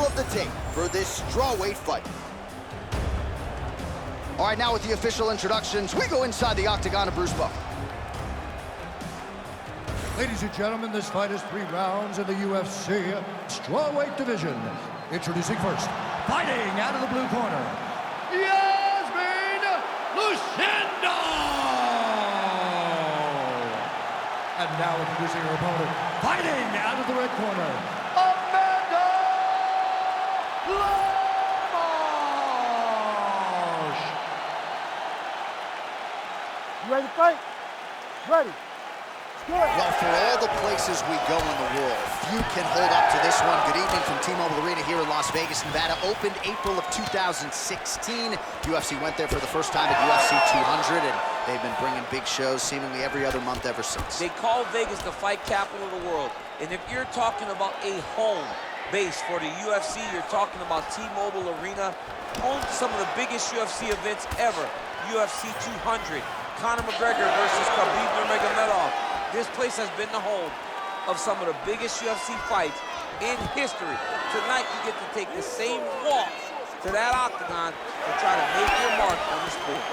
of the tape for this strawweight fight. All right, now with the official introductions, we go inside the octagon of Bruce Buffer. Ladies and gentlemen, this fight is 3 rounds in the UFC strawweight division. Introducing first, fighting out of the blue corner, Iasmin Lucindo! And now introducing her opponent, fighting out of the red corner, Lemos! You ready to fight? Ready. Well, for all the places we go in the world, few can hold up to this one. Good evening from T-Mobile Arena here in Las Vegas, Nevada. Opened April of 2016. UFC went there for the first time at UFC 200, and they've been bringing big shows seemingly every other month ever since. They call Vegas the fight capital of the world. And if you're talking about a home base for the UFC, you're talking about T-Mobile Arena, home to some of the biggest UFC events ever. UFC 200, Conor McGregor versus Khabib Nurmagomedov. This place has been the home of some of the biggest UFC fights in history. Tonight, you get to take the same walk to that octagon to try to make your mark on the sport.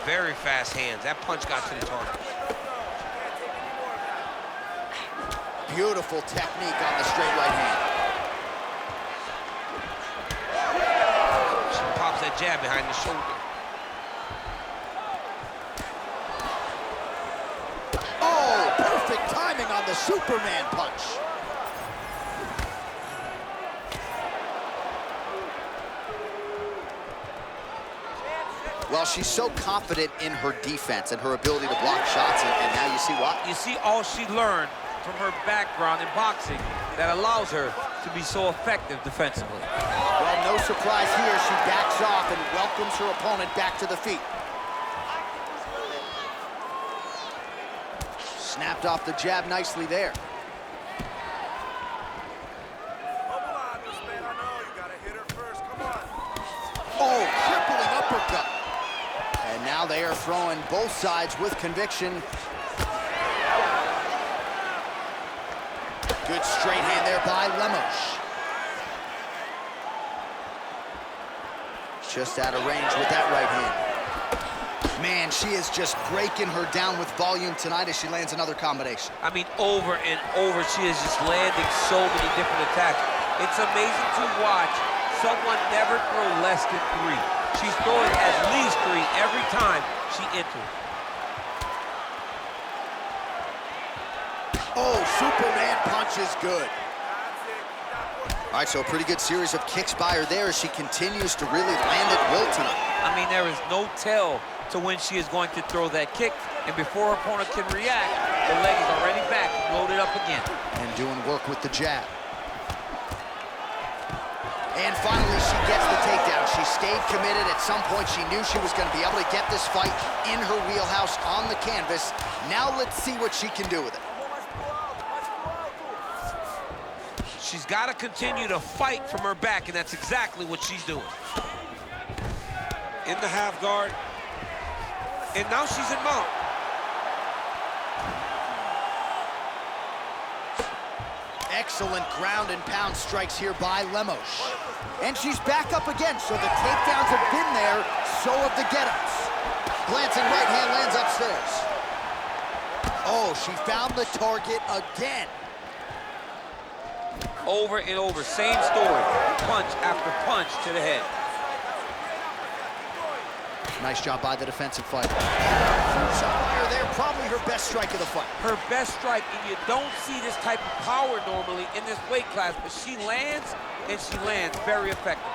Very fast hands. That punch got to the target. Beautiful technique on the straight right hand. She pops that jab behind the shoulder. Perfect timing on the Superman punch. Well, she's so confident in her defense and her ability to block shots, and now you see what? You see all she learned from her background in boxing that allows her to be so effective defensively. Well, no surprise here. She backs off and welcomes her opponent back to the feet. Snapped off the jab nicely there. Oh, crippling uppercut. And now they are throwing both sides with conviction. Good straight hand there by Lemos. Just out of range with that right hand. Man, she is just breaking her down with volume tonight as she lands another combination. I mean, over and over, she is just landing so many different attacks. It's amazing to watch someone never throw less than 3. She's throwing at least 3 every time she enters. Oh, Superman punch is good. All right, so a pretty good series of kicks by her there as she continues to really land at will tonight. I mean, there is no tell to when she is going to throw that kick, and before her opponent can react, the leg is already back, loaded up again. And doing work with the jab. And finally, she gets the takedown. She stayed committed. At some point, she knew she was going to be able to get this fight in her wheelhouse on the canvas. Now let's see what she can do with it. She's got to continue to fight from her back, and that's exactly what she's doing. In the half guard. And now she's in mount. Excellent ground and pound strikes here by Lemos. And she's back up again, so the takedowns have been there, so have the get-ups. Glancing right hand lands upstairs. Oh, she found the target again. Over and over, same story. Punch after punch to the head. Nice job by the defensive fighter. Somewhere there, probably her best strike of the fight. Her best strike, and you don't see this type of power normally in this weight class, but she lands, and she lands very effectively.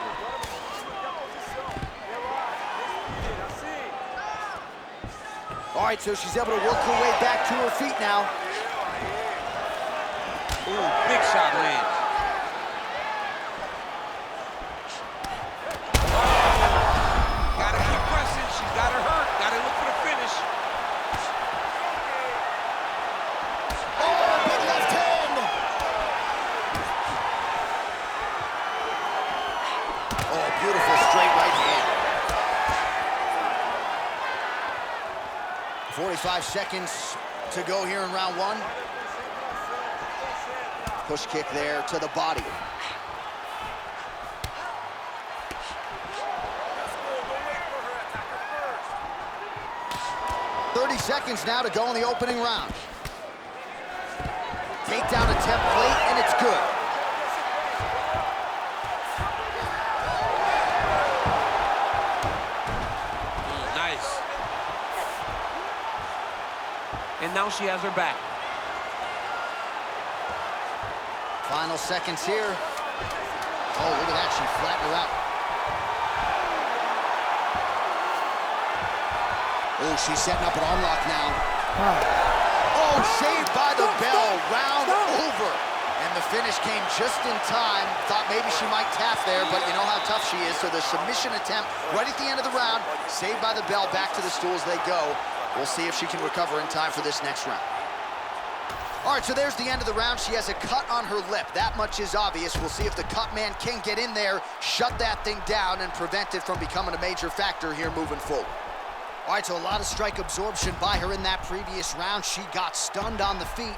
All right, so she's able to work her way back to her feet now. Ooh, big shot lands. Gotta keep pressing. She's got her hurt. Gotta look for the finish. Oh, big left hand. Oh, beautiful straight right hand. 45 seconds to go here in round 1. Push kick there to the body. 30 seconds now to go in the opening round. Takedown attempt late, and it's good. Nice. And now she has her back. Final seconds here. Oh, look at that, she flattened her out. Oh, she's setting up an arm lock now. Oh, saved by the bell, round over. And the finish came just in time. Thought maybe she might tap there, but you know how tough she is. So the submission attempt right at the end of the round, saved by the bell, back to the stools they go. We'll see if she can recover in time for this next round. All right, so there's the end of the round. She has a cut on her lip. That much is obvious. We'll see if the cut man can get in there, shut that thing down, and prevent it from becoming a major factor here moving forward. All right, so a lot of strike absorption by her in that previous round. She got stunned on the feet,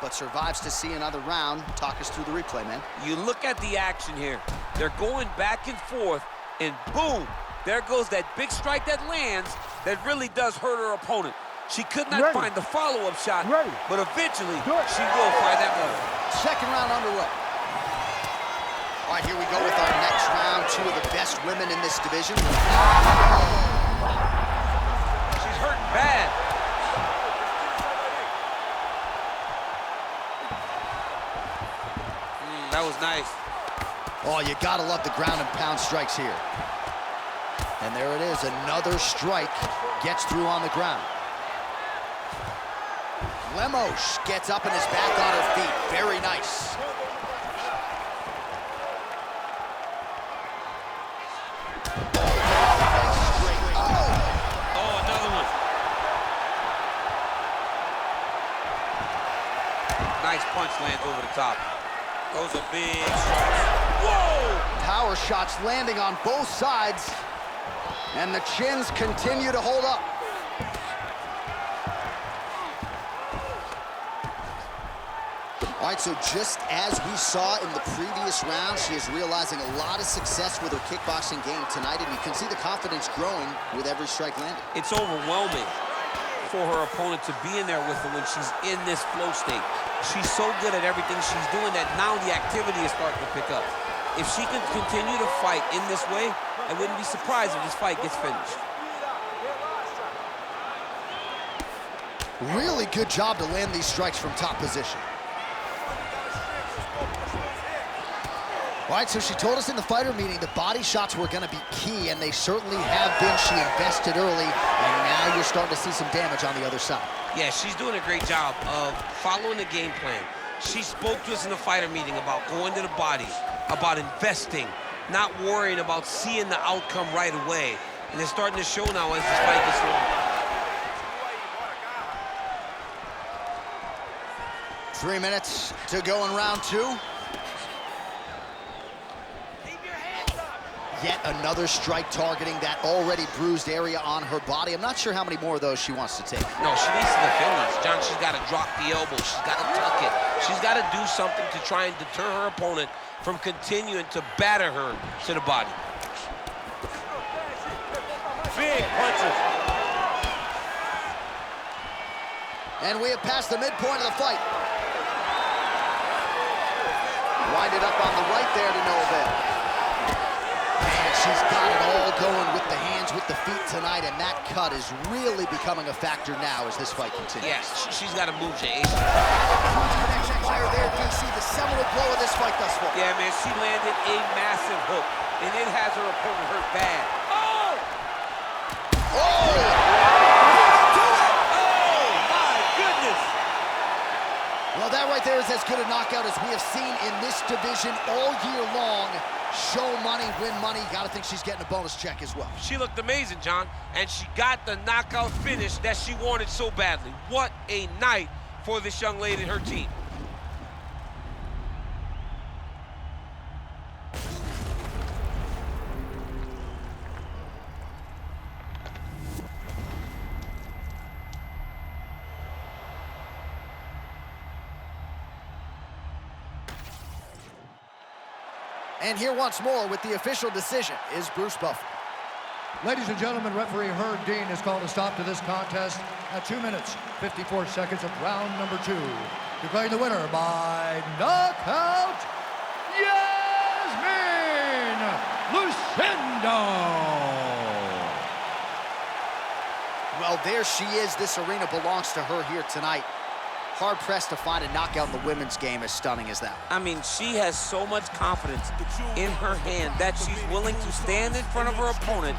but survives to see another round. Talk us through the replay, man. You look at the action here. They're going back and forth, and boom, there goes that big strike that lands that really does hurt her opponent. She could not find the follow-up shot, but eventually she will find that moment. Second round underway. All right, here we go with our next round. Two of the best women in this division. She's hurting bad. That was nice. Oh, you gotta love the ground and pound strikes here. And there it is, another strike gets through on the ground. Lemos gets up and is back on her feet. Very nice. Oh, another one. Nice punch land over the top. Those are big strikes. Whoa! Power shots landing on both sides. And the chins continue to hold up. All right, so just as we saw in the previous round, she is realizing a lot of success with her kickboxing game tonight, and you can see the confidence growing with every strike landed. It's overwhelming for her opponent to be in there with her when she's in this flow state. She's so good at everything she's doing that now the activity is starting to pick up. If she can continue to fight in this way, I wouldn't be surprised if this fight gets finished. Really good job to land these strikes from top position. All right, so she told us in the fighter meeting the body shots were going to be key, and they certainly have been. She invested early, and now you're starting to see some damage on the other side. Yeah, she's doing a great job of following the game plan. She spoke to us in the fighter meeting about going to the body, about investing, not worrying about seeing the outcome right away. And it's starting to show now as this fight gets long. 3 minutes to go in round two. Yet another strike targeting that already bruised area on her body. I'm not sure how many more of those she wants to take. No, she needs to defend these. John, she's got to drop the elbow. She's got to tuck it. She's got to do something to try and deter her opponent from continuing to batter her to the body. Big punches. And we have passed the midpoint of the fight. Wind it up on the right there to no avail. She's got it all going with the hands, with the feet tonight, and that cut is really becoming a factor now as this fight continues. Yes, she's got to move, Jay. Connection higher there, DC, the seminal blow of this fight thus far. Yeah, man, she landed a massive hook, and it has her opponent hurt bad. Oh! Oh! Oh, my goodness! Well, that right there is as good a knockout as we have seen in this division all year long. Show money, win money. You gotta think she's getting a bonus check as well. She looked amazing, John, and she got the knockout finish that she wanted so badly. What a night for this young lady and her team. And here once more with the official decision is Bruce Buffer. Ladies and gentlemen, referee Herb Dean has called a stop to this contest at 2 minutes, 54 seconds of round number 2. Declaring the winner by knockout, Iasmin Lucindo. Well, there she is. This arena belongs to her here tonight. Hard-pressed to find a knockout in the women's game as stunning as that. I mean, she has so much confidence in her hand that she's willing to stand in front of her opponent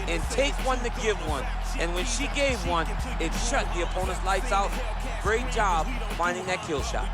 and take one to give one. And when she gave one, it shut the opponent's lights out. Great job finding that kill shot.